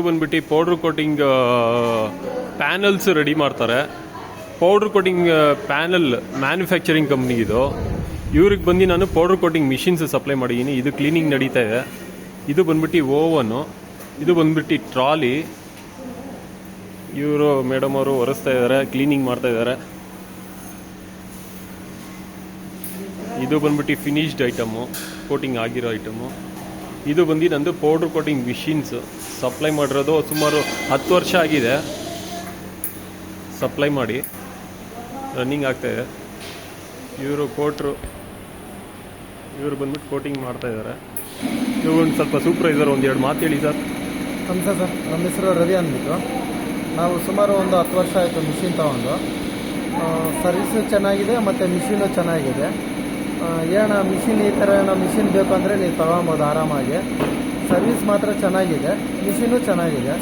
ಬಂದ್ಬಿಟ್ಟು powder coating panels ready ಮಾಡ್ತಾರೆ. Powder coating panel manufacturing company ಇದು. ಇವ್ರಿಗೆ ಬಂದು ನಾನು ಪೌಡ್ರ್ ಕೋಟಿಂಗ್ ಮಿಷಿನ್ಸ್ ಸಪ್ಲೈ ಮಾಡಿದ್ದೀನಿ. ಇದು ಕ್ಲೀನಿಂಗ್ ನಡೀತಾ ಇದೆ. ಇದು ಬಂದ್ಬಿಟ್ಟು ಓವನು, ಇದು ಬಂದ್ಬಿಟ್ಟು ಟ್ರಾಲಿ. ಇವರು ಮೇಡಮ್ ಅವರು ಒರೆಸ್ತಾ ಇದ್ದಾರೆ, ಕ್ಲೀನಿಂಗ್ ಮಾಡ್ತಾ ಇದ್ದಾರೆ. ಇದು ಬಂದ್ಬಿಟ್ಟು ಫಿನಿಶ್ಡ್ ಐಟಮು, ಕೋಟಿಂಗ್ ಆಗಿರೋ ಐಟಮು. ಇದು ಬಂದು ನಂದು ಪೌಡ್ರ್ ಕೋಟಿಂಗ್ ಮಿಷಿನ್ಸ್ ಸಪ್ಲೈ ಮಾಡಿರೋದು ಸುಮಾರು 10 ವರ್ಷ ಆಗಿದೆ ಸಪ್ಲೈ ಮಾಡಿ, ರನ್ನಿಂಗ್ ಆಗ್ತಾಯಿದೆ. ಇವರು ಕೋಟ್ರು, ಇವರು ಬಂದ್ಬಿಟ್ಟು ಕೋಟಿಂಗ್ ಮಾಡ್ತಾ ಇದ್ದಾರೆ. ಇವರು ಒಂದು ಸ್ವಲ್ಪ ಸೂಪರ್ವೈಸರ್, ಒಂದೆರಡು ಮಾತು ಹೇಳಿ ಸರ್. ನಮಸ್ತೆ ಸರ್, ನಮ್ಮ ಹೆಸರು ರವಿ ಅಂದ್ಬಿಟ್ಟು. ನಾವು ಸುಮಾರು ಒಂದು 10 ವರ್ಷ ಆಯಿತು ಮಿಷಿನ್ ತೊಗೊಂಡು. ಸರ್ವಿಸು ಚೆನ್ನಾಗಿದೆ ಮತ್ತು ಮಿಷಿನು ಚೆನ್ನಾಗಿದೆ. ಏನೋ ಮಿಷಿನ್ ಈ ಥರ ಏನೋ ಮಿಷಿನ್ ಬೇಕು ಅಂದರೆ ನೀವು ತೊಗೊಬೋದು ಆರಾಮಾಗಿ. ಸರ್ವಿಸ್ ಮಾತ್ರ ಚೆನ್ನಾಗಿದೆ, ಮಿಷಿನು ಚೆನ್ನಾಗಿದೆ.